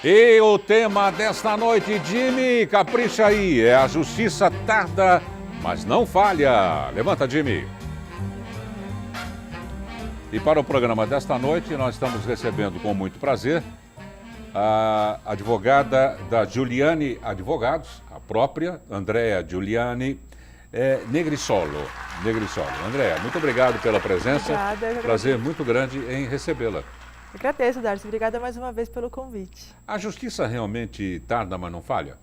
E o tema desta noite, Jimmy, capricha aí, é a justiça tarda, mas não falha. Levanta, Jimmy. E para o programa desta noite, nós estamos recebendo com muito prazer a advogada da Giuliani Advogados, a própria Andrea Giuliani Negrisolo. Andrea, muito obrigado pela presença. Obrigada. Prazer muito grande em recebê-la. Agradeço, Darcy. Obrigada mais uma vez pelo convite. A justiça realmente tarda, mas não falha?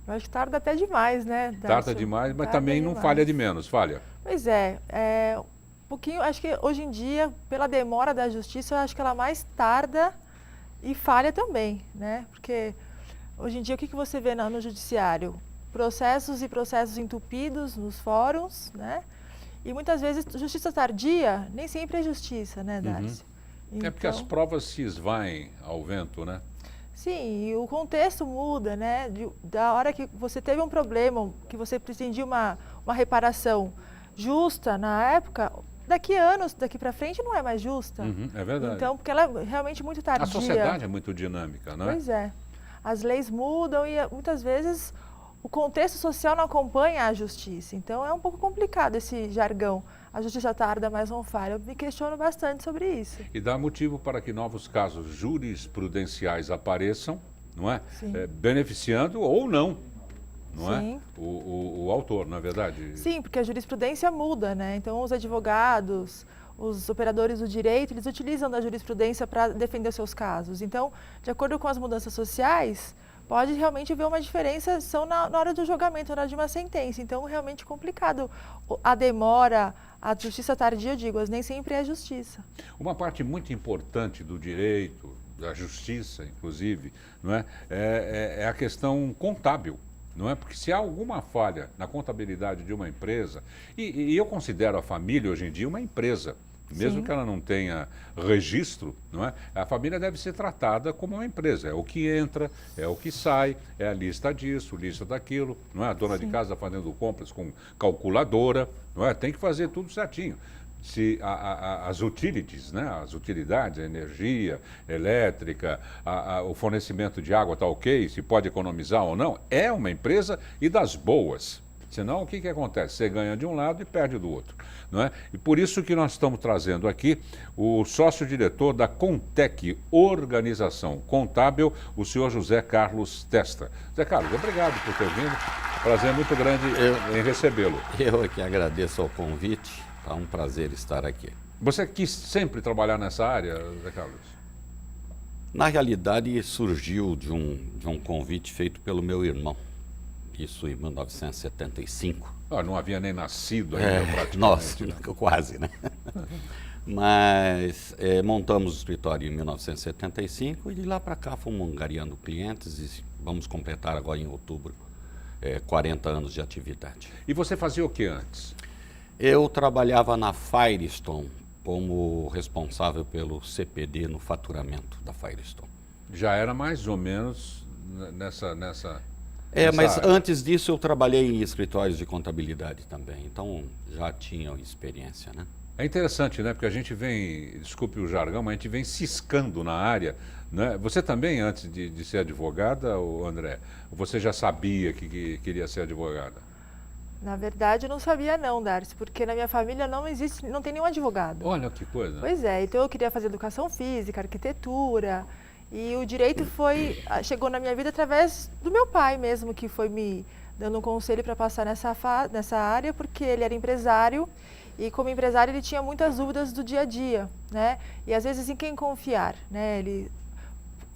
Eu acho que tarda até demais, né, Darcy? Tarda demais, mas Tarda também não demais. falha de menos, falha. Pois um pouquinho, acho que hoje em dia, pela demora da justiça, eu acho que ela mais tarda e falha também, né? Porque hoje em dia, o que você vê no judiciário? Processos e processos entupidos nos fóruns, né? E muitas vezes, justiça tardia nem sempre é justiça, né, Darcy? É porque as provas se esvaem ao vento, né? Sim, e o contexto muda, né? Da hora que você teve um problema, que você pretendia uma reparação justa na época, daqui anos, daqui para frente não é mais justa. É verdade. Então, porque ela é realmente muito tardia. A sociedade é muito dinâmica, não é? Pois é. As leis mudam e muitas vezes o contexto social não acompanha a justiça. Então é um pouco complicado esse jargão. A justiça tarda, mas não falha. Eu me questiono bastante sobre isso. E dá motivo para que novos casos jurisprudenciais apareçam, não é? Sim. Beneficiando ou não, não Sim. é? O autor, não é verdade? Sim, porque a jurisprudência muda, né? Então os advogados, os operadores do direito, eles utilizam da jurisprudência para defender os seus casos. Então, de acordo com as mudanças sociais, pode realmente haver uma diferença na hora do julgamento, na hora de uma sentença. Então, realmente complicado. A demora, a justiça tardia, eu digo, nem sempre é justiça. Uma parte muito importante do direito, da justiça, inclusive, não é? É a questão contábil. Não é? Porque se há alguma falha na contabilidade de uma empresa, e eu considero a família hoje em dia uma empresa, mesmo que ela não tenha registro, não é? A família deve ser tratada como uma empresa. É o que entra, é o que sai, é a lista disso, lista daquilo, não é? A dona de casa fazendo compras com calculadora, não é? Tem que fazer tudo certinho. Se as utilities, né? As utilidades, a energia elétrica, o fornecimento de água está ok, se pode economizar ou não, é uma empresa e das boas. Senão, o que acontece? Você ganha de um lado e perde do outro, não é? E por isso que nós estamos trazendo aqui o sócio-diretor da Contec, Organização Contábil, o senhor José Carlos Testa. José Carlos, obrigado por ter vindo. Prazer muito grande em recebê-lo. Eu que agradeço ao convite. É um prazer estar aqui. Você quis sempre trabalhar nessa área, José Carlos? Na realidade, surgiu de um convite feito pelo meu irmão. Isso em 1975. Não havia nem nascido ainda, praticamente. Nossa, quase, né? Mas montamos o escritório em 1975 e de lá para cá fomos angariando clientes e vamos completar agora em outubro 40 anos de atividade. E você fazia o que antes? Eu trabalhava na Firestone como responsável pelo CPD no faturamento da Firestone. Já era mais ou menos nessa mas área. Antes disso eu trabalhei em escritórios de contabilidade também, então já tinha experiência, né? É interessante, né? Porque a gente vem, desculpe o jargão, mas a gente vem ciscando na área, né? Você também, antes de ser advogada, André, você já sabia que queria ser advogada? Na verdade, eu não sabia não, Darcy, porque na minha família não tem nenhum advogado. Olha que coisa. Pois é, então eu queria fazer educação física, arquitetura, e o direito chegou na minha vida através do meu pai mesmo, que foi me dando um conselho para passar nessa área, porque ele era empresário, e como empresário ele tinha muitas dúvidas do dia a dia, né? E às vezes em quem confiar, né? Ele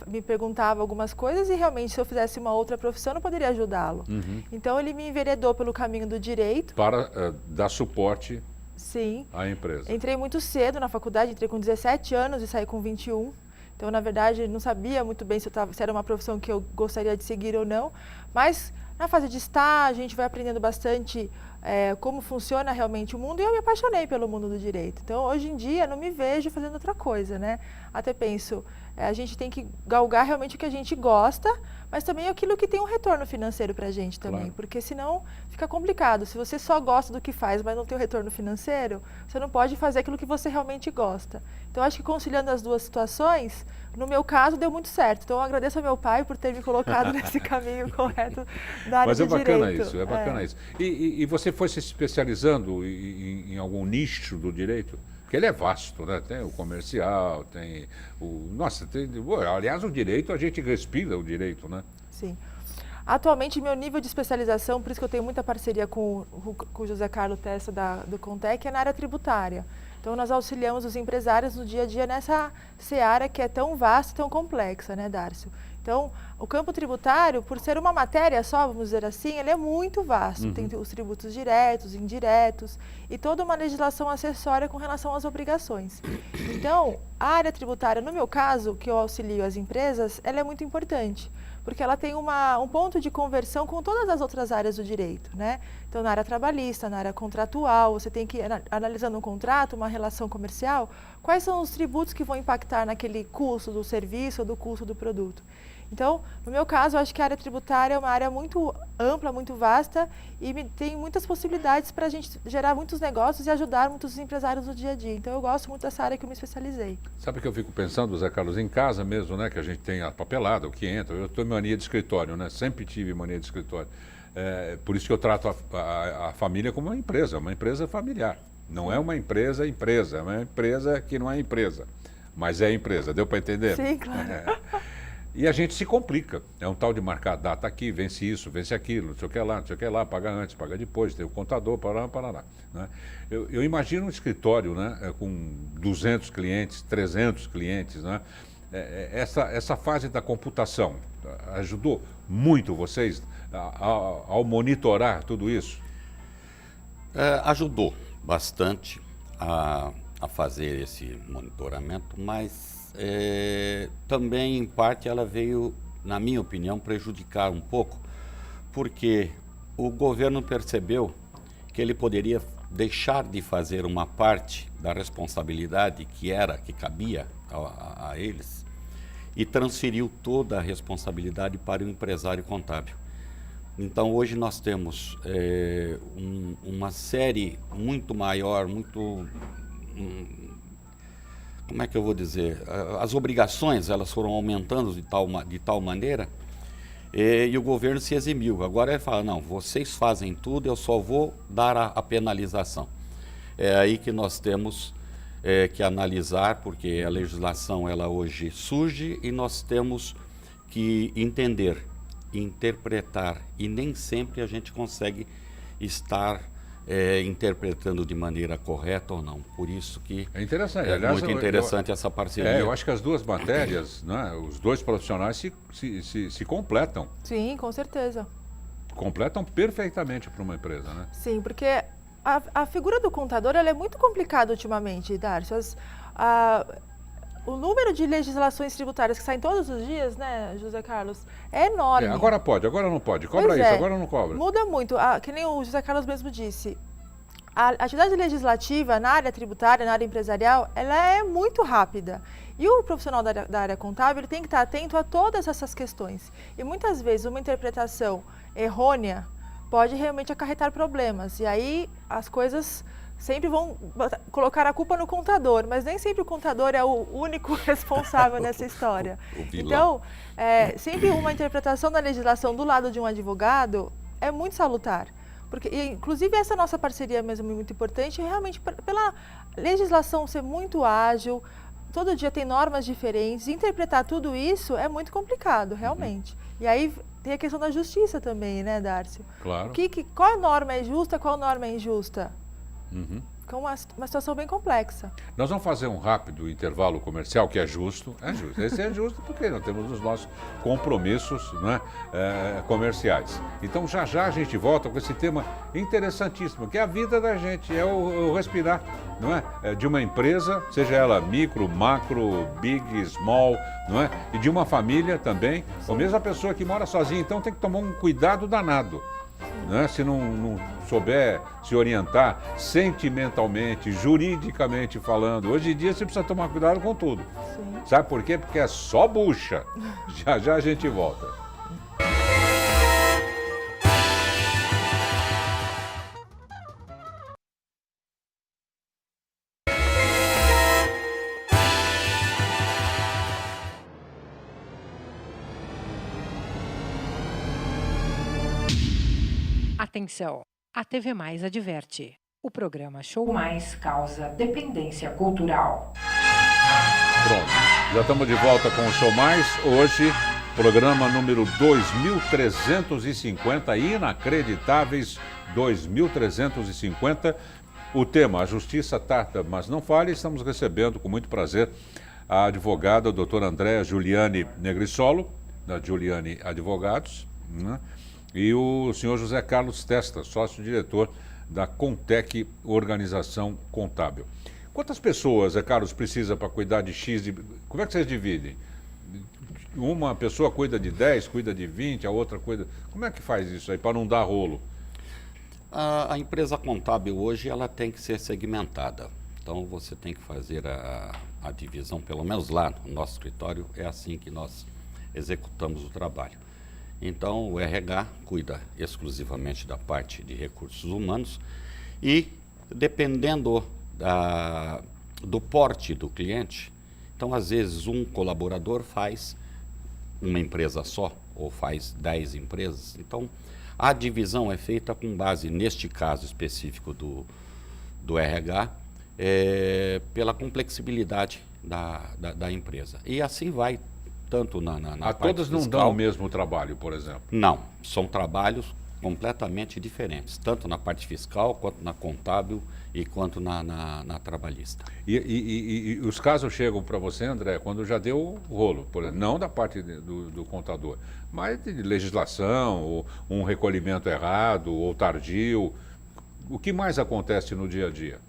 me perguntava algumas coisas e realmente se eu fizesse uma outra profissão eu poderia ajudá-lo. Então ele me enveredou pelo caminho do direito. Para dar suporte Sim. à empresa. Entrei muito cedo na faculdade, entrei com 17 anos e saí com 21. Então, na verdade, não sabia muito bem se era uma profissão que eu gostaria de seguir ou não. Mas na fase de estágio, a gente vai aprendendo bastante como funciona realmente o mundo, e eu me apaixonei pelo mundo do direito. Então, hoje em dia, não me vejo fazendo outra coisa, né? Até penso, a gente tem que galgar realmente o que a gente gosta, mas também aquilo que tem um retorno financeiro para a gente também, Claro. porque senão fica complicado. Se você só gosta do que faz, mas não tem o retorno financeiro, você não pode fazer aquilo que você realmente gosta. Então, acho que conciliando as duas situações, no meu caso, deu muito certo. Então, eu agradeço ao meu pai por ter me colocado nesse caminho correto da área Mas é do bacana direito. isso, é bacana isso. E você foi se especializando em algum nicho do direito? Porque ele é vasto, né? Tem o comercial, tem o... Nossa, aliás, o direito, a gente respira o direito, né? Sim. Atualmente, meu nível de especialização, por isso que eu tenho muita parceria com o José Carlos Testa do Contec, é na área tributária. Então, nós auxiliamos os empresários no dia a dia nessa seara que é tão vasta e tão complexa, né, Dárcio? Então, o campo tributário, por ser uma matéria só, vamos dizer assim, ele é muito vasto. Tem os tributos diretos, indiretos e toda uma legislação acessória com relação às obrigações. Então, a área tributária, no meu caso, que eu auxilio as empresas, ela é muito importante, porque ela tem um ponto de conversão com todas as outras áreas do direito, né? Então, na área trabalhista, na área contratual, você tem que, analisando um contrato, uma relação comercial, quais são os tributos que vão impactar naquele custo do serviço ou do custo do produto. Então, no meu caso, eu acho que a área tributária é uma área muito ampla, muito vasta e tem muitas possibilidades para a gente gerar muitos negócios e ajudar muitos empresários no dia a dia. Então, eu gosto muito dessa área que eu me especializei. Sabe que eu fico pensando, Zé Carlos, em casa mesmo, né? Que a gente tem a papelada, o que entra. Eu tenho mania de escritório, né? Sempre tive mania de escritório. Por isso que eu trato a família como uma empresa familiar. Não é uma empresa, é uma empresa que não é empresa, mas é empresa. Deu para entender? Sim, claro. E a gente se complica. É um tal de marcar data aqui, vence isso, vence aquilo, não sei o que lá, não sei o que lá, paga antes, paga depois, tem o contador, parará. Né? Eu imagino um escritório, né, com 200 clientes, 300 clientes, né? Essa fase da computação ajudou muito vocês ao monitorar tudo isso? Ajudou bastante a fazer esse monitoramento, mas também, em parte, ela veio, na minha opinião, prejudicar um pouco, porque o governo percebeu que ele poderia deixar de fazer uma parte da responsabilidade que cabia a eles e transferiu toda a responsabilidade para o empresário contábil. Então, hoje nós temos uma série muito maior, como é que eu vou dizer? As obrigações, elas foram aumentando de tal maneira e o governo se eximiu. Agora ele fala, não, vocês fazem tudo, eu só vou dar a penalização. É aí que nós temos que analisar, porque a legislação, ela hoje surge e nós temos que entender, interpretar, e nem sempre a gente consegue estar interpretando de maneira correta ou não. Por isso que é interessante. É Aliás, muito interessante essa parceria. Eu acho que as duas matérias, né, os dois profissionais se completam. Sim, com certeza. Completam perfeitamente para uma empresa, né? Sim, porque a figura do contador ela é muito complicada ultimamente, Darcio. O número de legislações tributárias que saem todos os dias, né, José Carlos, é enorme. Agora pode, agora não pode. Cobra Pois isso, é. agora não cobra. Muda muito. Que nem o José Carlos mesmo disse. A atividade legislativa na área tributária, na área empresarial, ela é muito rápida. E o profissional da área contábil ele tem que estar atento a todas essas questões. E muitas vezes uma interpretação errônea pode realmente acarretar problemas. E aí as coisas sempre vão colocar a culpa no contador, mas nem sempre o contador é o único responsável nessa história. O vilão. Então, sempre uma interpretação da legislação do lado de um advogado é muito salutar. Porque, inclusive, essa nossa parceria mesmo é muito importante, realmente pela legislação ser muito ágil, todo dia tem normas diferentes, interpretar tudo isso é muito complicado, realmente. E aí tem a questão da justiça também, né, Dárcio? Claro. Qual norma é justa, qual norma é injusta? Uhum. Com uma situação bem complexa. Nós vamos fazer um rápido intervalo comercial, que é justo. É justo. Esse é justo porque nós temos os nossos compromissos, né, comerciais. Então, já a gente volta com esse tema interessantíssimo, que é a vida da gente, é o respirar, não é? De uma empresa, seja ela micro, macro, big, small, não é? E de uma família também, ou mesmo a pessoa que mora sozinha. Então, tem que tomar um cuidado danado. né? Se não souber se orientar sentimentalmente, juridicamente falando. Hoje em dia você precisa tomar cuidado com tudo. Sim. Sabe por quê? Porque é só bucha. Já já a gente volta. Atenção! A TV Mais adverte. O programa Show Mais causa dependência cultural. Pronto, já estamos de volta com o Show Mais. Hoje, programa número 2350, inacreditáveis 2350. O tema, a justiça tarda, mas não falha. Estamos recebendo com muito prazer a advogada, a doutora Andréa Giuliani Negrissolo, da Giuliani Advogados, né? E o senhor José Carlos Testa, sócio-diretor da Contec Organização Contábil. Quantas pessoas, Zé Carlos, precisa para cuidar de X? Como é que vocês dividem? Uma pessoa cuida de 10, cuida de 20, a outra cuida... Como é que faz isso aí para não dar rolo? A empresa contábil hoje ela tem que ser segmentada. Então você tem que fazer a divisão, pelo menos lá no nosso escritório, é assim que nós executamos o trabalho. Então, o RH cuida exclusivamente da parte de recursos humanos e, dependendo do porte do cliente, então, às vezes, um colaborador faz uma empresa só ou faz 10 empresas. Então, a divisão é feita com base, neste caso específico do RH, pela complexibilidade da empresa. E assim vai. Tanto na a parte todas não fiscal, dão o mesmo trabalho, por exemplo? Não, são trabalhos completamente diferentes, tanto na parte fiscal, quanto na contábil e quanto na trabalhista. E os casos chegam para você, André, quando já deu rolo, por exemplo, não da parte do contador, mas de legislação, ou um recolhimento errado, ou tardio. O que mais acontece no dia a dia?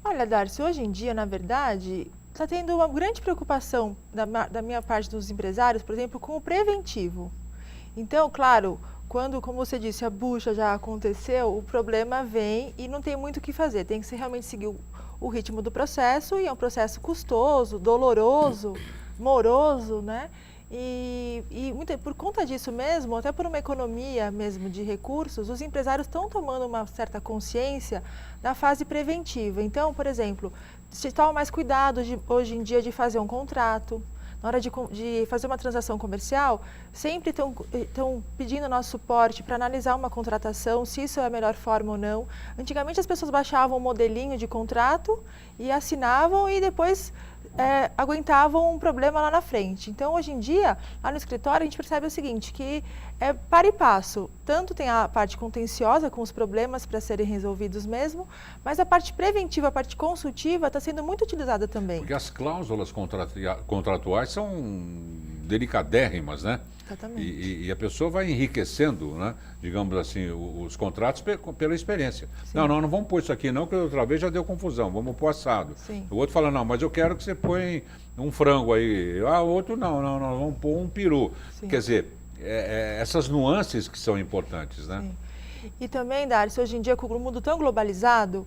Olha, Darcy, hoje em dia, na verdade, está tendo uma grande preocupação da minha parte dos empresários, por exemplo, com o preventivo. Então, claro, quando, como você disse, a bucha já aconteceu, o problema vem e não tem muito o que fazer. Tem que realmente seguir o ritmo do processo, e é um processo custoso, doloroso, moroso, né? E por conta disso mesmo, até por uma economia mesmo de recursos, os empresários estão tomando uma certa consciência da fase preventiva. Então, por exemplo, se toma mais cuidado hoje em dia de fazer um contrato. Na hora de fazer uma transação comercial, sempre estão pedindo nosso suporte para analisar uma contratação, se isso é a melhor forma ou não. Antigamente as pessoas baixavam um modelinho de contrato e assinavam e depois aguentavam um problema lá na frente. Então, hoje em dia, lá no escritório, a gente percebe o seguinte, que é para e passo. Tanto tem a parte contenciosa, com os problemas para serem resolvidos mesmo, mas a parte preventiva, a parte consultiva, está sendo muito utilizada também. Porque as cláusulas contratuais são delicadérrimas, né? Exatamente. E a pessoa vai enriquecendo, né, digamos assim, os contratos pela experiência. Sim. Não vamos pôr isso aqui não, que outra vez já deu confusão, vamos pôr assado. Sim. O outro fala, não, mas eu quero que você põe um frango aí. O outro não, vamos pôr um peru. Sim. Quer dizer, essas nuances que são importantes, né? Sim. E também, Darcy, hoje em dia, com o mundo tão globalizado,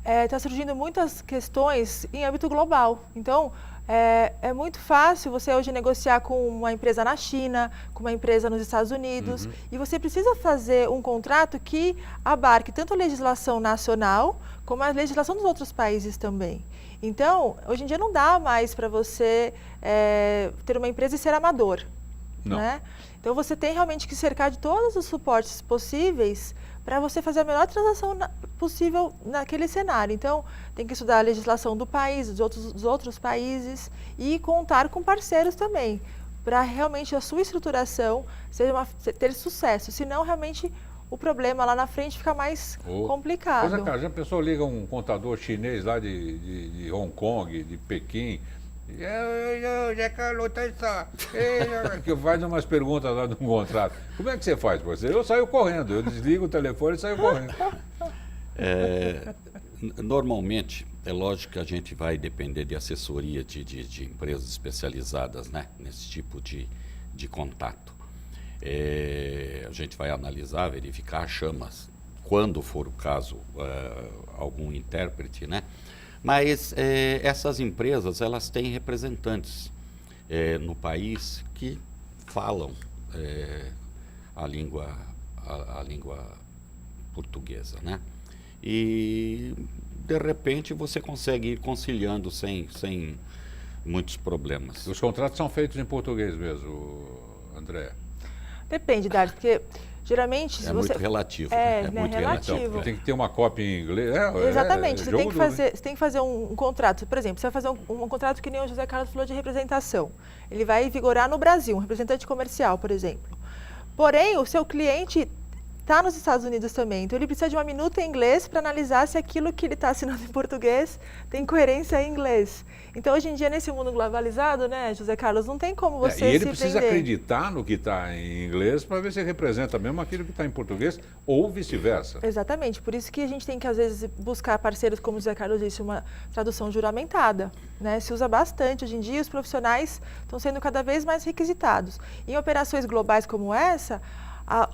está surgindo muitas questões em âmbito global. Então, é muito fácil você hoje negociar com uma empresa na China, com uma empresa nos Estados Unidos, e você precisa fazer um contrato que abarque tanto a legislação nacional, como a legislação dos outros países também. Então, hoje em dia não dá mais para você ter uma empresa e ser amador. Não. Né? Então, você tem realmente que cercar de todos os suportes possíveis para você fazer a melhor transação possível naquele cenário. Então, tem que estudar a legislação do país, dos outros países e contar com parceiros também, para realmente a sua estruturação ter sucesso. Senão, realmente, o problema lá na frente fica mais complicado. Pois é, cara, já pensou, liga um contador chinês lá de Hong Kong, de Pequim, que faz umas perguntas lá no contrato. Como é que você faz, você? Eu saio correndo, eu desligo o telefone e saio correndo. Normalmente, é lógico que a gente vai depender de assessoria de empresas especializadas, né, nesse tipo de contato. A gente vai analisar, verificar, quando for o caso, algum intérprete, né? Mas essas empresas, elas têm representantes no país que falam a língua portuguesa, né? E, de repente, você consegue ir conciliando sem muitos problemas. Os contratos são feitos em português mesmo, André? Depende, Dário, porque geralmente... se muito você... relativo. É, né? Muito relativo. relativo. Tem que ter uma cópia em inglês. Exatamente, você tem, jogo duro, você tem que fazer um contrato. Por exemplo, você vai fazer um contrato que nem o José Carlos falou de representação. Ele vai vigorar no Brasil, um representante comercial, por exemplo. Porém, o seu cliente está nos Estados Unidos também, então ele precisa de uma minuta em inglês para analisar se aquilo que ele está assinando em português tem coerência em inglês. Então, hoje em dia, nesse mundo globalizado, né, José Carlos, não tem como você e ele se precisa prender. acreditar no que está em inglês para ver se representa mesmo aquilo que está em português ou vice-versa. Exatamente, por isso que a gente tem que, às vezes, buscar parceiros, como o José Carlos disse, uma tradução juramentada, né? Se usa bastante. Hoje em dia, os profissionais estão sendo cada vez mais requisitados. Em operações globais como essa,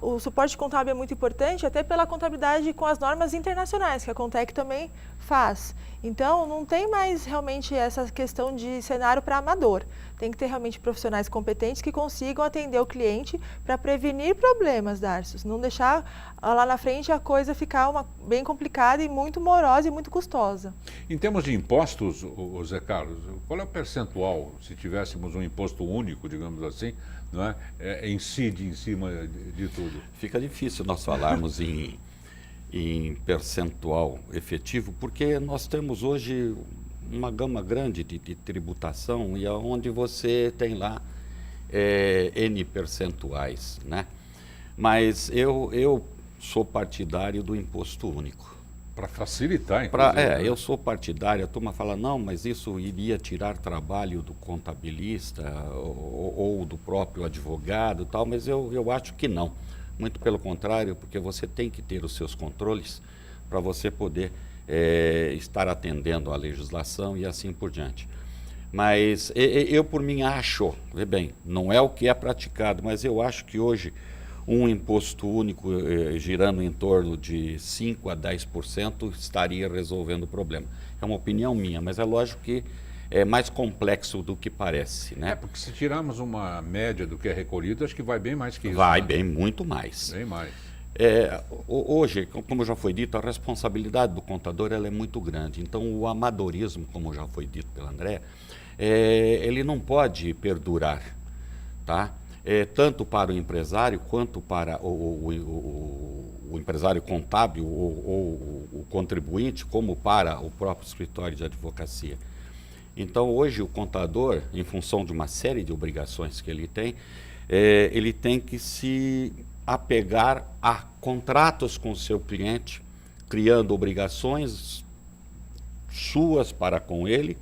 o suporte contábil é muito importante, até pela contabilidade com as normas internacionais, que a Contec também faz. Então, não tem mais realmente essa questão de cenário para amador. Tem que ter realmente profissionais competentes que consigam atender o cliente para prevenir problemas, Darcios. Não deixar lá na frente a coisa ficar bem complicada e muito morosa e muito custosa. Em termos de impostos, Zé Carlos, qual é o percentual, se tivéssemos um imposto único, digamos assim, não é? Incide em cima de tudo? Fica difícil nós falarmos em percentual efetivo, porque nós temos hoje uma gama grande de tributação e onde você tem lá N percentuais, né? Mas eu sou partidário do imposto único. Para facilitar, inclusive. Eu sou partidário, a turma fala, não, mas isso iria tirar trabalho do contabilista ou do próprio advogado e tal, mas eu acho que não. Muito pelo contrário, porque você tem que ter os seus controles para você poder estar atendendo à legislação e assim por diante. Mas eu, por mim, acho, vê bem, não é o que é praticado, mas eu acho que hoje um imposto único girando em torno de 5% a 10% estaria resolvendo o problema. É uma opinião minha, mas é lógico que é mais complexo do que parece, né? Porque se tirarmos uma média do que é recolhido, acho que vai bem mais que isso. Vai né? bem, muito mais. Bem mais. Hoje, como já foi dito, a responsabilidade do contador ela é muito grande. Então, o amadorismo, como já foi dito pelo André, ele não pode perdurar, tá? Tanto para o empresário quanto para o empresário contábil ou o contribuinte, como para o próprio escritório de advocacia. Então, hoje, o contador, em função de uma série de obrigações que ele tem que se apegar a contratos com o seu cliente, criando obrigações suas para com ele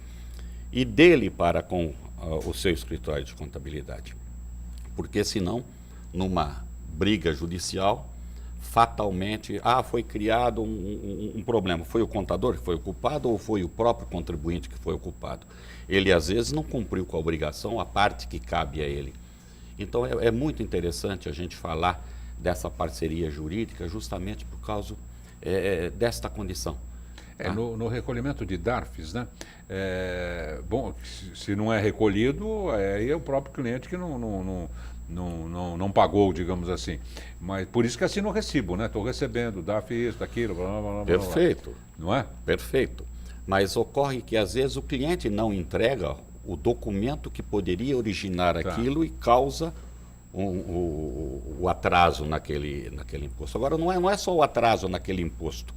e dele para com o seu escritório de contabilidade. Porque senão, numa briga judicial, fatalmente, foi criado um problema. Foi o contador que foi o culpado ou foi o próprio contribuinte que foi o culpado? Ele, às vezes, não cumpriu com a obrigação, a parte que cabe a ele. Então, é muito interessante a gente falar dessa parceria jurídica justamente por causa desta condição. Tá? No recolhimento de DARFs, né? Bom, se não é recolhido, aí é o próprio cliente que não pagou, digamos assim. Mas por isso que assina o recibo, né? Estou recebendo, DARF isso, daquilo, blá, blá, blá, Perfeito. Não é? Perfeito. Mas ocorre que às vezes o cliente não entrega o documento que poderia originar aquilo e causa o atraso naquele imposto. Agora, não é só o atraso naquele imposto.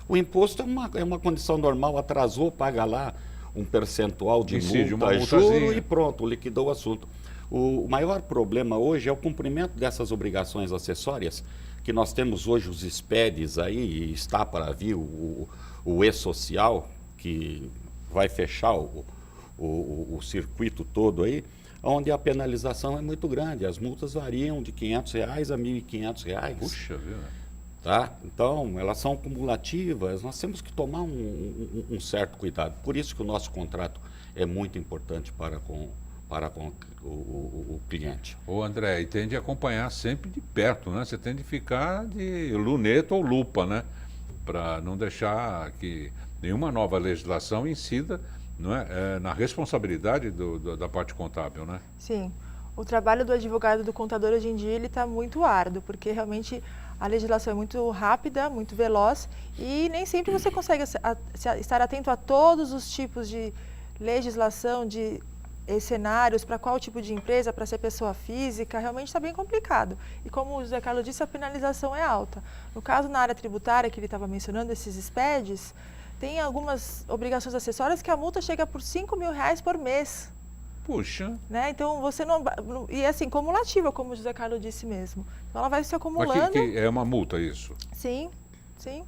O imposto é uma condição normal, atrasou, paga lá um percentual de multa, juro e pronto, liquidou o assunto. O maior problema hoje é o cumprimento dessas obrigações acessórias, que nós temos hoje os SPEDs aí, e está para vir o e-social, que vai fechar o circuito todo aí, onde a penalização é muito grande. As multas variam de R$ 500 a R$ 1.500. Puxa vida. Tá? Então, elas são cumulativas, nós temos que tomar um certo cuidado. Por isso que o nosso contrato é muito importante para com para com o cliente. Ô André, e tem de acompanhar sempre de perto, né? Você tem de ficar de luneta ou lupa, né? Para não deixar que nenhuma nova legislação incida, não é, na responsabilidade da parte contábil, né? Sim. O trabalho do advogado e do contador hoje em dia ele está muito árduo, porque realmente a legislação é muito rápida, muito veloz e nem sempre você consegue estar atento a todos os tipos de legislação, de cenários, para qual tipo de empresa, para ser pessoa física, realmente está bem complicado. E como o José Carlos disse, a penalização é alta. No caso, na área tributária, que ele estava mencionando, esses SPEDs, tem algumas obrigações acessórias que a multa chega por R$5.000 por mês. Puxa. Né? Então, você não... E assim, cumulativa, como o José Carlos disse mesmo. Então, ela vai se acumulando... Mas que é uma multa isso? Sim, sim.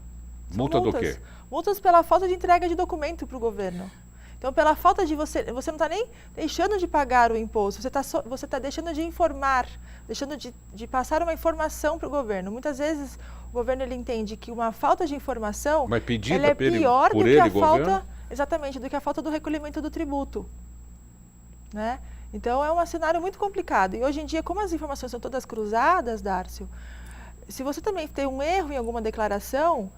Multa do quê? Multas pela falta de entrega de documento para o governo. Então, pela falta de você não está nem deixando de pagar o imposto, você tá deixando de informar, deixando de passar uma informação para o governo. Muitas vezes o governo ele entende que uma falta de informação ela é pior do que a falta, exatamente, do que a falta do recolhimento do tributo, né? Então é um cenário muito complicado. E hoje em dia, como as informações são todas cruzadas, Dárcio, se você também tem um erro em alguma declaração,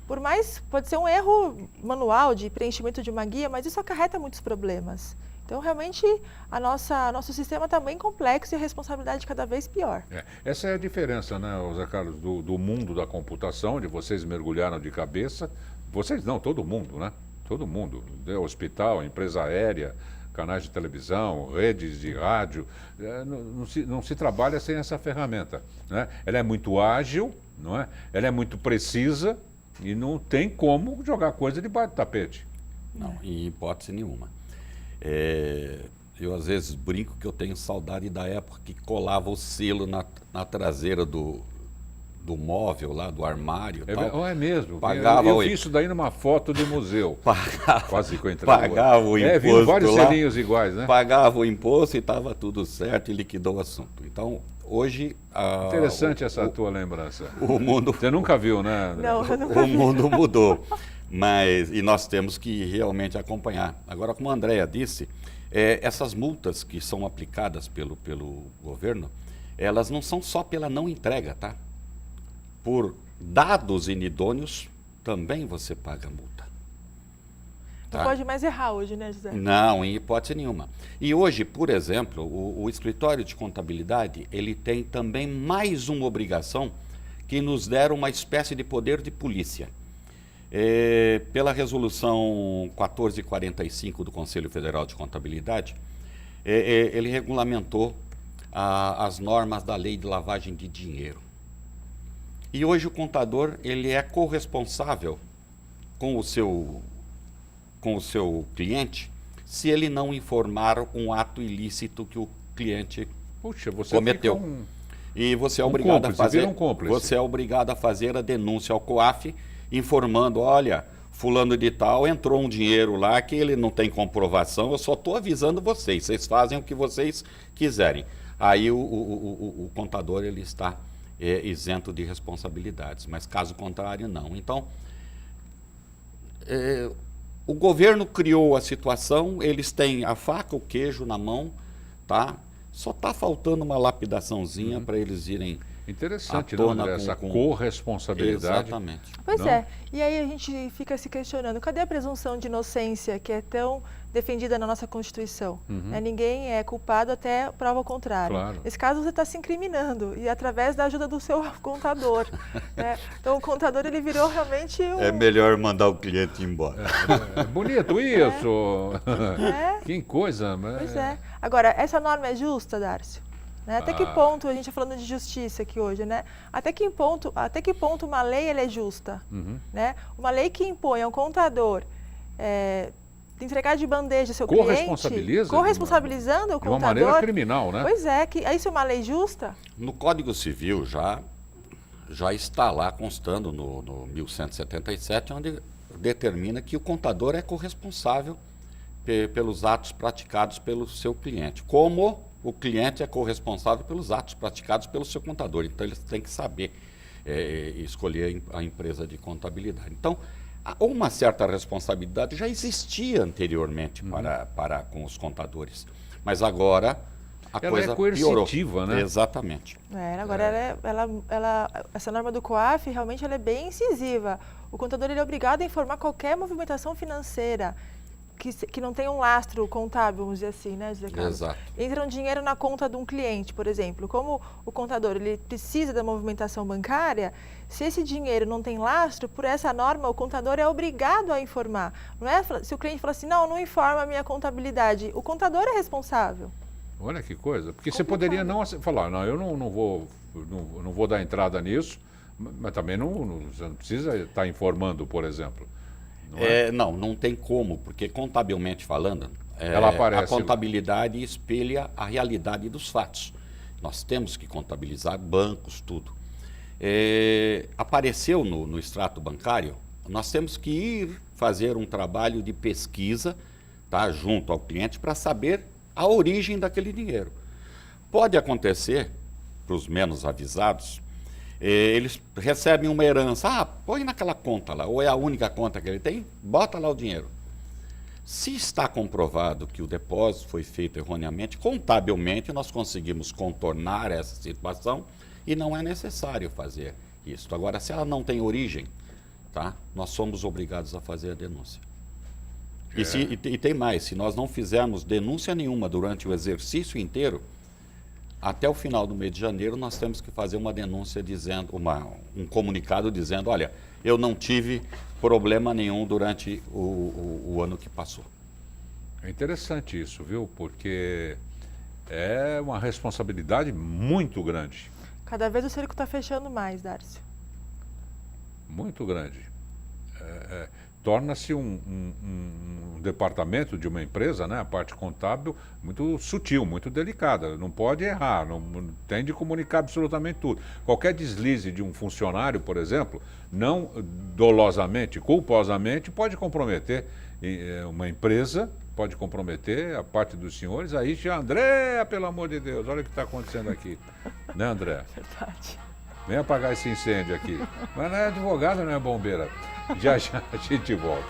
por mais, pode ser um erro manual de preenchimento de uma guia, mas isso acarreta muitos problemas. Então, realmente, nosso sistema está bem complexo e a responsabilidade cada vez pior. Essa é a diferença, né, José Carlos, do mundo da computação, onde vocês mergulharam de cabeça. Vocês não, todo mundo, né? Todo mundo. Hospital, empresa aérea, canais de televisão, redes de rádio. Não se trabalha sem essa ferramenta, né? Ela é muito ágil, não é? Ela é muito precisa. E não tem como jogar coisa debaixo do tapete. Não, em hipótese nenhuma. Eu às vezes brinco que eu tenho saudade da época que colava o selo na traseira do móvel lá, do armário. É mesmo. Pagava eu fiz isso daí numa foto do museu. Quase que eu entrei. Pagava o imposto. Viram vários selinhos iguais, né? Pagava o imposto e estava tudo certo e liquidou o assunto. Então, hoje... Interessante essa tua lembrança. O mundo... Você nunca viu, né, André? Não, eu nunca vi. O mundo mudou. E nós temos que realmente acompanhar. Agora, como a Andréa disse, essas multas que são aplicadas pelo governo, elas não são só pela não entrega, tá? Por dados inidôneos, também você paga multa. Não pode mais errar hoje, né, José? Não, em hipótese nenhuma. E hoje, por exemplo, o escritório de contabilidade, ele tem também mais uma obrigação que nos deram uma espécie de poder de polícia. Pela resolução 1445 do Conselho Federal de Contabilidade, ele regulamentou as normas da lei de lavagem de dinheiro. E hoje o contador, ele é corresponsável com o seu cliente se ele não informar um ato ilícito que o cliente cometeu. E você é obrigado a fazer, você é obrigado a fazer a denúncia ao COAF, informando, olha, fulano de tal entrou um dinheiro lá que ele não tem comprovação, eu só estou avisando vocês fazem o que vocês quiserem. Aí o contador ele está isento de responsabilidades, mas caso contrário não. Então, o governo criou a situação, eles têm a faca, o queijo na mão, tá? Só está faltando uma lapidaçãozinha para eles irem. Interessante, não, André, essa corresponsabilidade. Exatamente. Pois é, e aí a gente fica se questionando, cadê a presunção de inocência que é tão defendida na nossa Constituição? Ninguém é culpado até prova ao contrário. Claro. Nesse caso você está se incriminando, e através da ajuda do seu contador. Né? Então o contador ele virou realmente É melhor mandar o cliente embora. É bonito isso! Que coisa! Pois é. Agora, essa norma é justa, Dárcio? Né? Até que ponto, a gente está falando de justiça aqui hoje, né? Até que ponto uma lei ela é justa? Né? Uma lei que impõe ao contador de entregar de bandeja seu cliente, corresponsabilizando o contador. De uma maneira criminal, né? Pois é, isso é uma lei justa? No Código Civil já está lá constando no 1177, onde determina que o contador é corresponsável pelos atos praticados pelo seu cliente. Como o cliente é corresponsável pelos atos praticados pelo seu contador. Então, ele tem que saber escolher a empresa de contabilidade. Então, uma certa responsabilidade já existia anteriormente para com os contadores. Mas agora a Ela coisa é coercitiva, piorou. né? Exatamente. Agora essa norma do COAF realmente ela é bem incisiva. O contador ele é obrigado a informar qualquer movimentação financeira que não tenha um lastro contábil, vamos dizer assim, né, José Carlos? Exato. Entra um dinheiro na conta de um cliente, por exemplo. Como o contador ele precisa da movimentação bancária, se esse dinheiro não tem lastro, por essa norma, o contador é obrigado a informar. Não é se o cliente fala assim, não informa a minha contabilidade. O contador é responsável. Olha que coisa. Porque você poderia não falar, não, eu não vou dar entrada nisso, mas também você não precisa estar informando, por exemplo. Não tem como, porque contabilmente falando, Ela aparece. a contabilidade espelha a realidade dos fatos. Nós temos que contabilizar bancos, tudo. Apareceu no extrato bancário, nós temos que ir fazer um trabalho de pesquisa, tá, junto ao cliente para saber a origem daquele dinheiro. Pode acontecer, para os menos avisados, eles recebem uma herança, põe naquela conta lá, ou é a única conta que ele tem, bota lá o dinheiro. Se está comprovado que o depósito foi feito erroneamente, contabilmente nós conseguimos contornar essa situação e não é necessário fazer isso. Agora, se ela não tem origem, tá, nós somos obrigados a fazer a denúncia. E tem mais, se nós não fizermos denúncia nenhuma durante o exercício inteiro, até o final do mês de janeiro, nós temos que fazer uma denúncia dizendo, um comunicado dizendo, olha, eu não tive problema nenhum durante o ano que passou. É interessante isso, viu? Porque é uma responsabilidade muito grande. Cada vez o cerco está fechando mais, Darcio. Muito grande. Torna-se um departamento de uma empresa, né, a parte contábil, muito sutil, muito delicada. Não pode errar, não tem de comunicar absolutamente tudo. Qualquer deslize de um funcionário, por exemplo, não dolosamente, culposamente, pode comprometer uma empresa, pode comprometer a parte dos senhores. Aí já, André, pelo amor de Deus, olha o que está acontecendo aqui. Né, André? Verdade. Vem apagar esse incêndio aqui. Mas não é advogada, não é bombeira. Já a gente volta.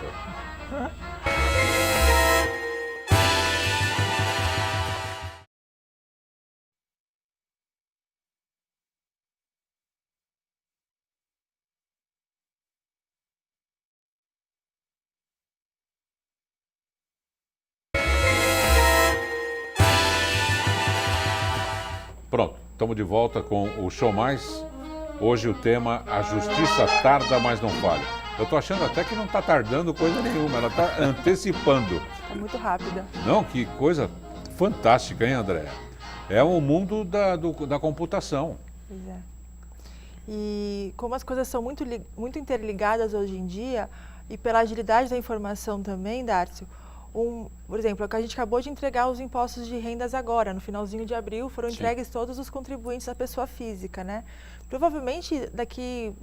Pronto, estamos de volta com o Show Mais. Hoje o tema, a justiça tarda, mas não falha. Eu estou achando até que não está tardando coisa nenhuma, ela está antecipando. É muito rápida. Não, que coisa fantástica, hein, André? É o mundo da computação. Pois é. E como as coisas são muito interligadas hoje em dia, e pela agilidade da informação também, Darcio, por exemplo, a gente acabou de entregar os impostos de rendas agora, no finalzinho de abril, foram entregues todos os contribuintes da pessoa física, né? Provavelmente daqui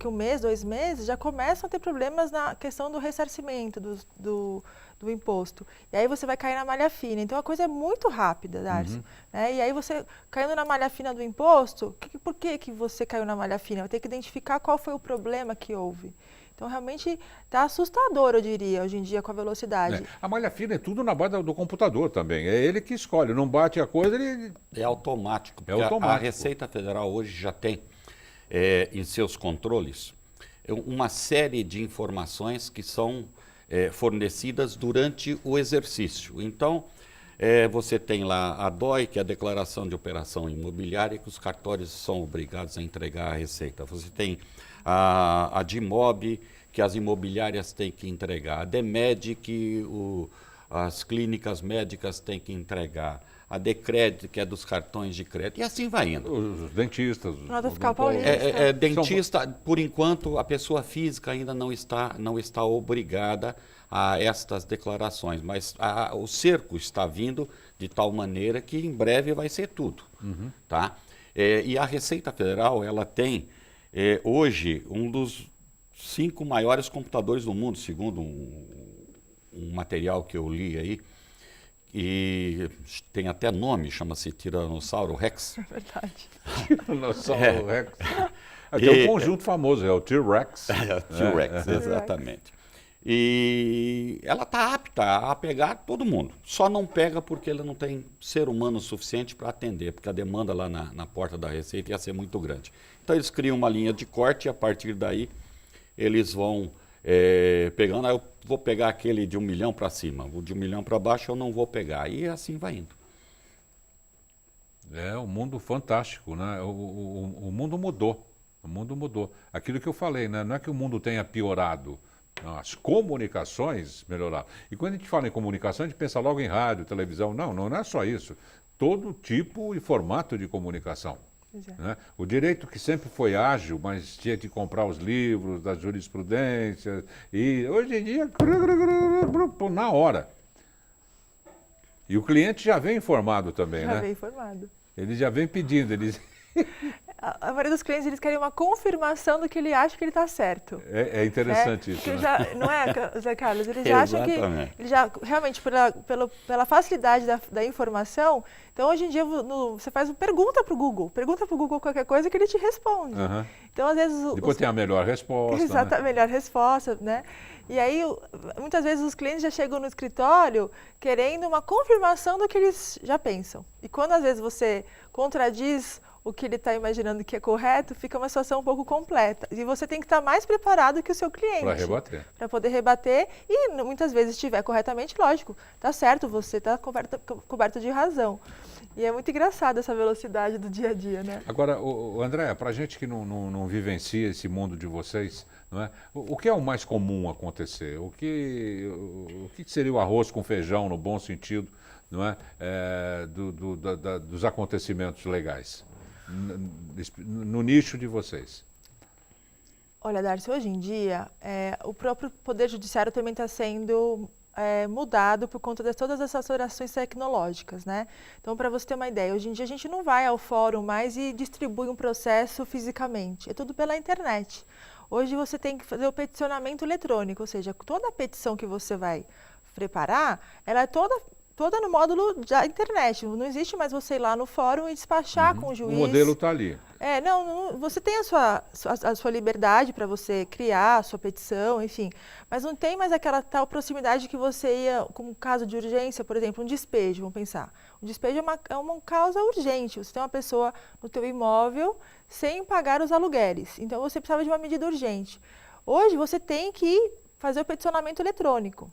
um mês, 2 meses, já começam a ter problemas na questão do ressarcimento do imposto. E aí você vai cair na malha fina. Então a coisa é muito rápida, Darcio. Né? E aí você, caindo na malha fina do imposto, por que você caiu na malha fina? Vai ter que identificar qual foi o problema que houve. Então, realmente, está assustador, eu diria, hoje em dia, com a velocidade. A malha fina é tudo na base do computador também. É ele que escolhe. Não bate a coisa, ele... É automático. É automático. A Receita Federal hoje já tem, em seus controles, uma série de informações que são fornecidas durante o exercício. Então, você tem lá a DOI, que é a Declaração de Operação Imobiliária, que os cartórios são obrigados a entregar à Receita. Você tem a DIMOB, que as imobiliárias têm que entregar, a DEMED, que as clínicas médicas têm que entregar, a DECRED, que é dos cartões de crédito, e assim vai indo. Os dentistas. Nota Fiscal Paulista. Dentista, por enquanto, a pessoa física ainda não está obrigada a estas declarações, mas o cerco está vindo de tal maneira que em breve vai ser tudo. Tá? E a Receita Federal, ela tem hoje um dos 5 maiores computadores do mundo, segundo um material que eu li aí, e tem até nome, chama-se Tiranossauro Rex. É verdade. Tiranossauro Rex. Aqui é um conjunto famoso, é o T-Rex. É o T-Rex, exatamente. E ela está apta a pegar todo mundo. Só não pega porque ela não tem ser humano suficiente para atender, porque a demanda lá na porta da Receita ia ser muito grande. Então eles criam uma linha de corte e a partir daí eles vão pegando. Eu vou pegar aquele de 1 milhão para cima, o de 1 milhão para baixo eu não vou pegar. E assim vai indo. É um mundo fantástico, né? O mundo mudou. O mundo mudou. Aquilo que eu falei, né? Não é que o mundo tenha piorado. Não, as comunicações melhoraram. E quando a gente fala em comunicação, a gente pensa logo em rádio, televisão. Não, não é só isso. Todo tipo e formato de comunicação. Né? O direito que sempre foi ágil, mas tinha que comprar os livros das jurisprudências. E hoje em dia, na hora. E o cliente já vem informado também, né? Já vem informado. Ele já vem pedindo. A maioria dos clientes, eles querem uma confirmação do que ele acha que ele está certo. É interessante isso, né? Não é, Zé Carlos? Eles acham que, eles já, realmente, pela facilidade da informação, então hoje em dia você faz uma pergunta para o Google qualquer coisa que ele te responde. Uhum. Então, às vezes... Depois tem a melhor resposta, Exato, né? A melhor resposta, né? E aí, muitas vezes os clientes já chegam no escritório querendo uma confirmação do que eles já pensam. E quando, às vezes, você contradiz o que ele está imaginando que é correto, fica uma situação um pouco completa. E você tem que estar mais preparado que o seu cliente. Para rebater. Para poder rebater e, muitas vezes, estiver corretamente, lógico, está certo, você está coberto de razão. E é muito engraçado essa velocidade do dia a dia, né? Agora, André, para a gente que não vivencia esse mundo de vocês, não é? O que é o mais comum acontecer? O que seria o arroz com feijão, no bom sentido, não é? Dos acontecimentos legais? No nicho de vocês. Olha, Darcy, hoje em dia, o próprio Poder Judiciário também está sendo mudado por conta de todas essas alterações tecnológicas, né? Então, para você ter uma ideia, hoje em dia a gente não vai ao fórum mais e distribui um processo fisicamente, é tudo pela internet. Hoje você tem que fazer o peticionamento eletrônico, ou seja, toda a petição que você vai preparar, ela é toda no módulo da internet. Não existe mais você ir lá no fórum e despachar com o juiz. O modelo está ali. Você tem a sua liberdade para você criar a sua petição, enfim, mas não tem mais aquela tal proximidade que você ia, como um caso de urgência, por exemplo, um despejo, vamos pensar. Um despejo é uma causa urgente, você tem uma pessoa no teu imóvel sem pagar os aluguéis, então você precisava de uma medida urgente. Hoje você tem que fazer o peticionamento eletrônico.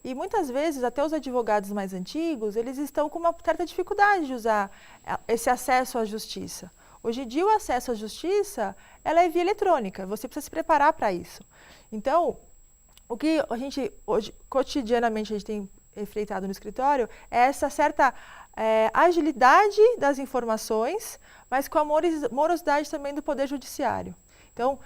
E muitas vezes, até os advogados mais antigos, eles estão com uma certa dificuldade de usar esse acesso à justiça. Hoje em dia, o acesso à justiça, ela é via eletrônica, você precisa se preparar para isso. Então, o que a gente, hoje, cotidianamente, a gente tem enfrentado no escritório é essa certa agilidade das informações, mas com a morosidade também do Poder Judiciário. Então,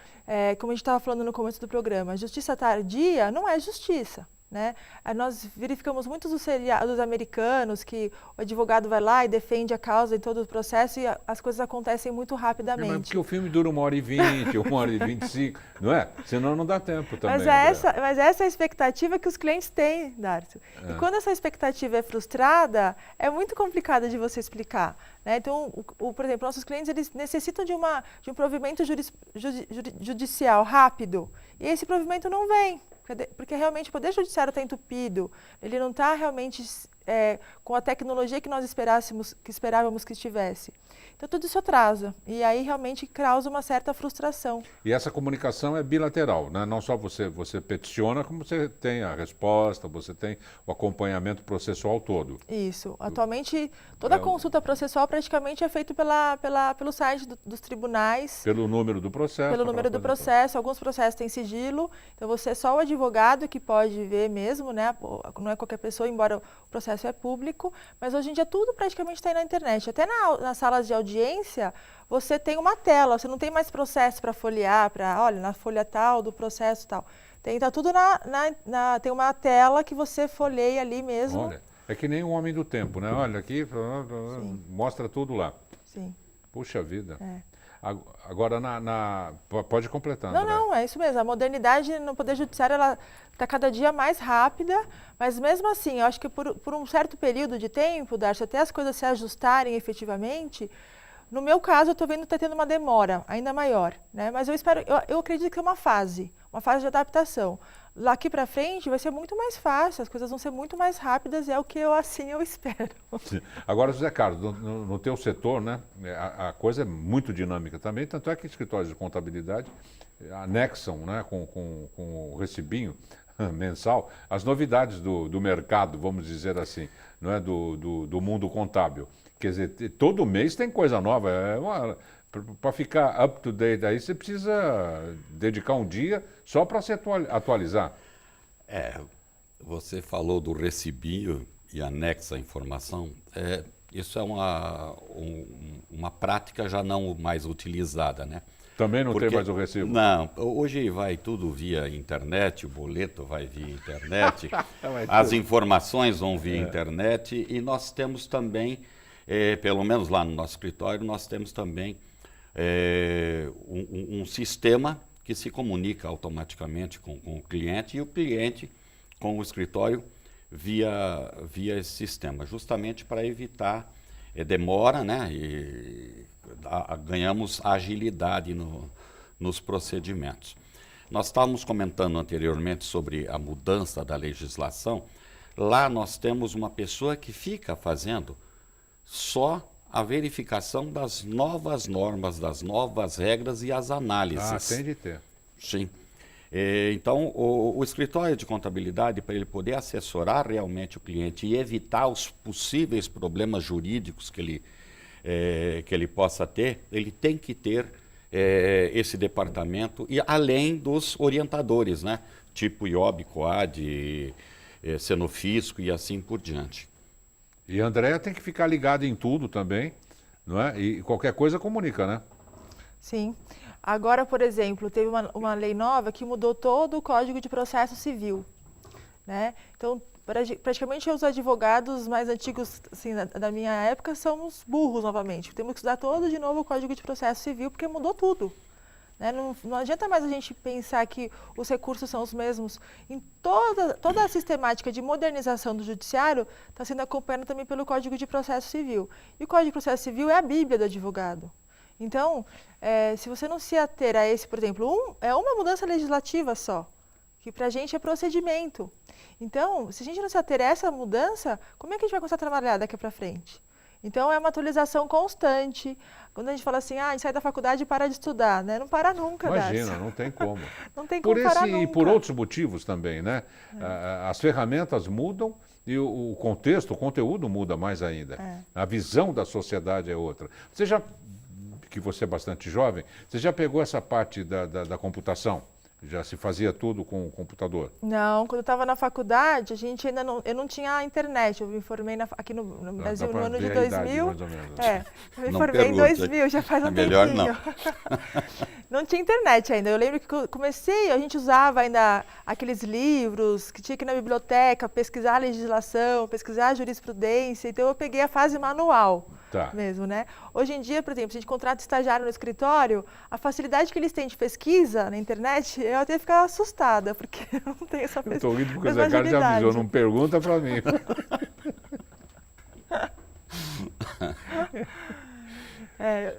como a gente estava falando no começo do programa, justiça tardia não é justiça. Né? Nós verificamos muitos dos seriados americanos que o advogado vai lá e defende a causa em todo o processo e as coisas acontecem muito rapidamente. Mas porque o filme dura 1h20, 1h25, não é? Senão não dá tempo também. Mas essa é a expectativa que os clientes têm, Darcio. E quando essa expectativa é frustrada, é muito complicado de você explicar. Né? Então, por exemplo, nossos clientes eles necessitam de um provimento judicial rápido e esse provimento não vem. Porque realmente o Poder Judiciário está entupido, ele não está realmente com a tecnologia que nós esperávamos que estivesse. Então tudo isso atrasa e aí realmente causa uma certa frustração. E essa comunicação é bilateral, né? Não só você peticiona, como você tem a resposta, você tem o acompanhamento processual todo. Isso. Atualmente toda a consulta processual praticamente é feita pelo site dos tribunais. Pelo número do processo. Pelo número do processo. Alguns processos têm sigilo, então você é só o advogado que pode ver mesmo, né? Não é qualquer pessoa, embora o processo é público, mas hoje em dia tudo praticamente está aí na internet. Até nas salas de audiência, você tem uma tela, você não tem mais processo para folhear, olha, na folha tal, do processo tal. Tá tudo tem uma tela que você folheia ali mesmo. Olha, é que nem o Homem do Tempo, né? Olha aqui, mostra tudo lá. Sim. Puxa vida. Agora, pode completar, Não, é isso mesmo. A modernidade no Poder Judiciário está cada dia mais rápida, mas mesmo assim, eu acho que por um certo período de tempo, Darcy, até as coisas se ajustarem efetivamente, no meu caso, eu estou vendo que está tendo uma demora ainda maior, né? Mas eu acredito que é uma fase de adaptação. daqui para frente vai ser muito mais fácil, as coisas vão ser muito mais rápidas, é o que eu espero. Agora, José Carlos, no teu setor, né, a coisa é muito dinâmica também, tanto é que escritórios de contabilidade anexam, né, com o recibinho mensal as novidades do mercado, vamos dizer assim, não é, do mundo contábil. Quer dizer, todo mês tem coisa nova. Para ficar up to date aí, você precisa dedicar um dia só para se atualizar. Você falou do recibinho e anexa a informação. Isso é uma prática já não mais utilizada, né? Também não tem mais o recibo? Não, hoje vai tudo via internet, o boleto vai via internet, as informações vão via internet e nós temos também, pelo menos lá no nosso escritório, nós temos também um sistema que se comunica automaticamente com o cliente e o cliente com o escritório via esse sistema, justamente para evitar demora, né? E ganhamos agilidade nos procedimentos. Nós estávamos comentando anteriormente sobre a mudança da legislação. Lá nós temos uma pessoa que fica fazendo só a verificação das novas normas, das novas regras e as análises. Tem de ter. Sim. Então, o escritório de contabilidade, para ele poder assessorar realmente o cliente e evitar os possíveis problemas jurídicos que ele possa ter, ele tem que ter esse departamento, e além dos orientadores, né? Tipo IOB, COAD, Cenofisco e assim por diante. E a Andréa tem que ficar ligada em tudo também, não é? E qualquer coisa comunica, né? Sim. Agora, por exemplo, teve uma lei nova que mudou todo o Código de Processo Civil, né? Então, praticamente os advogados mais antigos assim, da minha época somos burros novamente. Temos que estudar todo de novo o Código de Processo Civil porque mudou tudo. Né? Não adianta mais a gente pensar que os recursos são os mesmos. Em toda a sistemática de modernização do judiciário está sendo acompanhada também pelo Código de Processo Civil. E o Código de Processo Civil é a Bíblia do advogado. Então, se você não se ater a esse, por exemplo, é uma mudança legislativa só, que para a gente é procedimento. Então, se a gente não se ater a essa mudança, como é que a gente vai começar a trabalhar daqui para frente? Então, é uma atualização constante. Quando a gente fala assim, a gente sai da faculdade e para de estudar, né? Não para nunca, Imagina, não tem como. Não tem como parar nunca. E por outros motivos também, né? As ferramentas mudam e o contexto, o conteúdo muda mais ainda. A visão da sociedade é outra. Que você é bastante jovem, você já pegou essa parte da computação? Já se fazia tudo com o computador? Não, quando eu estava na faculdade, a gente ainda não, eu não tinha internet. Eu me formei aqui no Brasil no ano de 2000. Idade, mais ou menos. Eu me formei em 2000, já faz um tempinho. Melhor não. Não tinha internet ainda. Eu lembro que comecei, a gente usava ainda aqueles livros que tinha que ir na biblioteca, pesquisar a legislação, pesquisar a jurisprudência. Então eu peguei a fase manual. Mesmo, né? Hoje em dia, por exemplo, se a gente contrata estagiário no escritório, a facilidade que eles têm de pesquisa na internet, eu até fico assustada, porque eu não tenho essa pesquisa. Eu estou rindo porque o Zé Carlos já avisou, não pergunta para mim.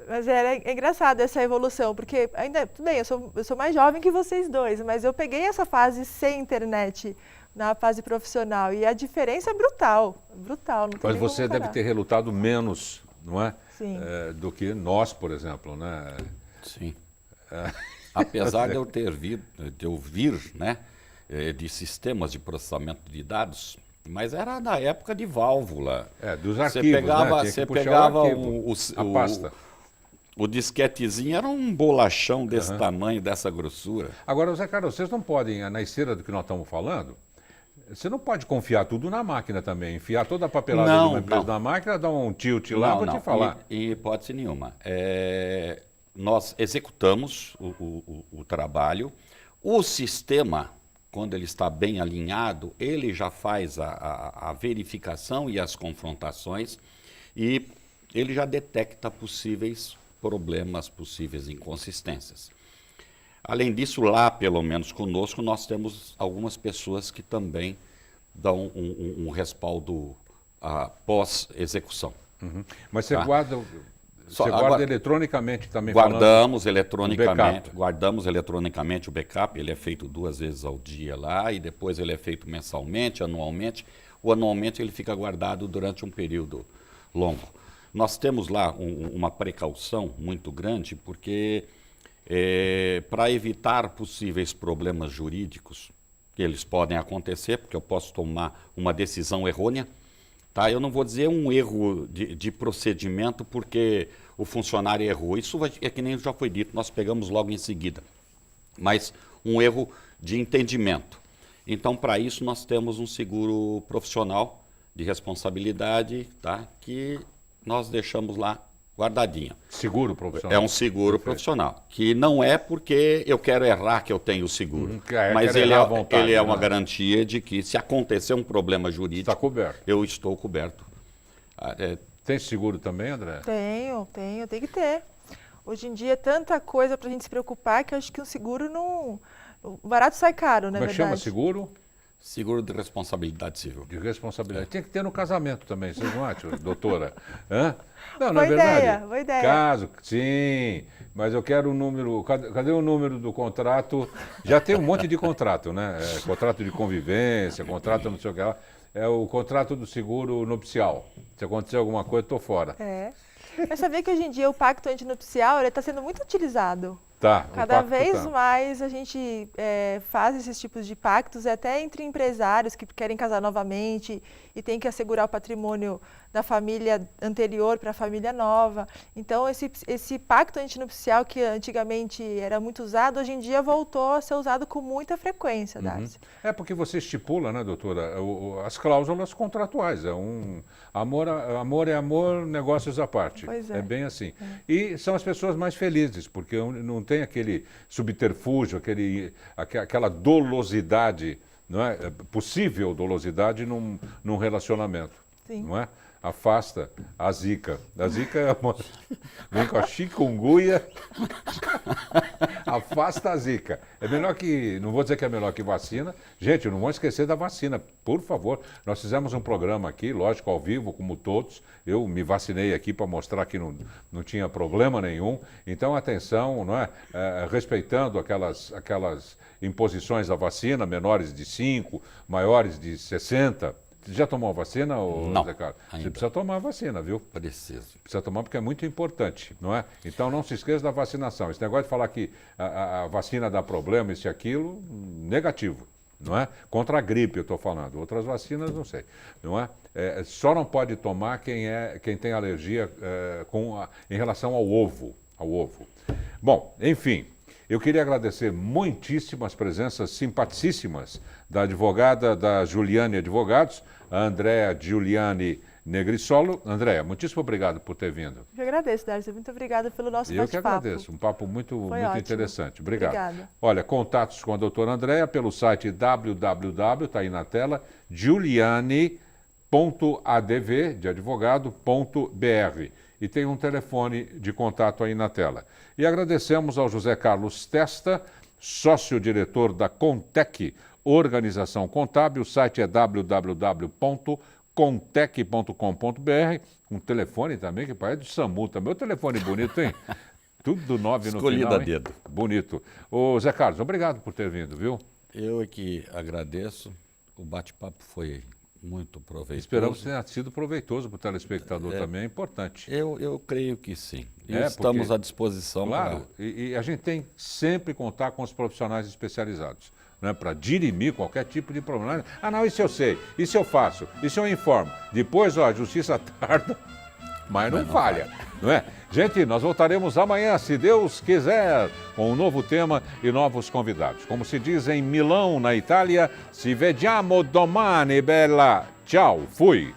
Mas é engraçado essa evolução, porque ainda, tudo bem, eu sou mais jovem que vocês dois, mas eu peguei essa fase sem internet, na fase profissional, e a diferença é brutal, brutal. Não tem Mas você deve ter relutado menos, não é? Sim. Do que nós, por exemplo, né? Sim. Apesar de eu vir, né, de sistemas de processamento de dados, mas era na época de válvula. Dos arquivos, você pegava a pasta. O disquetezinho era um bolachão desse tamanho, dessa grossura. Agora, Zé Carlos, vocês não podem, na esteira do que nós estamos falando, você não pode confiar tudo na máquina também, enfiar toda a papelada de uma empresa na máquina, dar um tilt lá, vou te falar. Em hipótese nenhuma. Nós executamos o trabalho, o sistema, quando ele está bem alinhado, ele já faz a verificação e as confrontações e ele já detecta possíveis problemas, possíveis inconsistências. Além disso, lá, pelo menos conosco, nós temos algumas pessoas que também dão um respaldo pós-execução. Mas você guarda, Você guarda eletronicamente também? Guardamos eletronicamente o backup, ele é feito 2 vezes ao dia lá e depois ele é feito mensalmente, anualmente. O anualmente ele fica guardado durante um período longo. Nós temos lá uma precaução muito grande porque para evitar possíveis problemas jurídicos, que eles podem acontecer, porque eu posso tomar uma decisão errônea, tá? Eu não vou dizer um erro de procedimento porque o funcionário errou. Isso é que nem já foi dito, nós pegamos logo em seguida. Mas um erro de entendimento. Então, para isso, nós temos um seguro profissional de responsabilidade, tá? Que nós deixamos lá guardadinho. Seguro profissional? É um seguro profissional, que não é porque eu quero errar que eu tenho o seguro, mas ele é uma garantia de que se acontecer um problema jurídico, está coberto. Eu estou coberto. Tem seguro também, André? Tenho, tem que ter. Hoje em dia é tanta coisa para a gente se preocupar que eu acho que um seguro não... O barato sai caro, não é verdade? Como chama seguro? Seguro de responsabilidade civil. De responsabilidade. Tem que ter no casamento também, vocês não acham, doutora? Hã? Não, boa é verdade. Boa ideia. Caso, sim, mas eu quero o número. Cadê o número do contrato? Já tem um monte de contrato, né? Contrato de convivência, contrato não sei o que lá. É o contrato do seguro nupcial. Se acontecer alguma coisa, estou fora. Mas sabia que hoje em dia o pacto antinupcial está sendo muito utilizado? Tá, cada vez mais a gente faz esses tipos de pactos, até entre empresários que querem casar novamente e tem que assegurar o patrimônio da família anterior para a família nova. Então, esse pacto antinupcial que antigamente era muito usado, hoje em dia voltou a ser usado com muita frequência, Darcy. É porque você estipula, né, doutora, as cláusulas contratuais. Amor é amor, negócios à parte. Pois é. É bem assim. E são as pessoas mais felizes, porque não tem aquele subterfúgio, aquela dolosidade, não é? Possível dolosidade num relacionamento. Sim. Não é? Afasta a zika. A zika é vem com a chikungunya, afasta a zika. É melhor que, não vou dizer que é melhor que vacina. Gente, não vamos esquecer da vacina, por favor. Nós fizemos um programa aqui, lógico, ao vivo, como todos. Eu me vacinei aqui para mostrar que não tinha problema nenhum. Então, atenção, não é? Respeitando aquelas imposições da vacina, menores de 5, maiores de 60. Você já tomou a vacina, não, Zé Carlos? Você precisa tomar a vacina, viu? Preciso. Precisa tomar porque é muito importante, não é? Então não se esqueça da vacinação. Esse negócio de falar que a vacina dá problema, isso e aquilo, negativo, não é? Contra a gripe eu estou falando. Outras vacinas, não sei, não é? Só não pode tomar quem tem alergia em relação ao ovo. Bom, enfim. Eu queria agradecer muitíssimo as presenças simpaticíssimas da advogada da Giuliani Advogados, a Andréa Giuliani Negrissolo. Andréa, muitíssimo obrigado por ter vindo. Eu agradeço, Darcy. Muito obrigada pelo nosso bate-papo. Eu que agradeço. Um papo muito interessante. Obrigado. Obrigada. Olha, contatos com a doutora Andréa pelo site www, está aí na tela, giuliani.adv, de advogado.br. E tem um telefone de contato aí na tela. E agradecemos ao José Carlos Testa, sócio-diretor da Contec, Organização Contábil. O site é www.contec.com.br. Um telefone também que parece do SAMU também. O telefone bonito, hein? Tudo 9 no Escolhido final, a dedo. Bonito. Ô, Zé Carlos, obrigado por ter vindo, viu? Eu é que agradeço. O bate-papo foi muito proveitoso. Esperamos que tenha sido proveitoso para o telespectador também, é importante. Eu creio que sim. E estamos à disposição. Claro, e a gente tem sempre que contar com os profissionais especializados, né, para dirimir qualquer tipo de problema. Ah, não, isso eu sei, isso eu faço, isso eu informo. Depois, a justiça tarda, mas não falha, não é? Gente, nós voltaremos amanhã, se Deus quiser, com um novo tema e novos convidados. Como se diz em Milão, na Itália, ci vediamo domani, bella. Tchau, fui.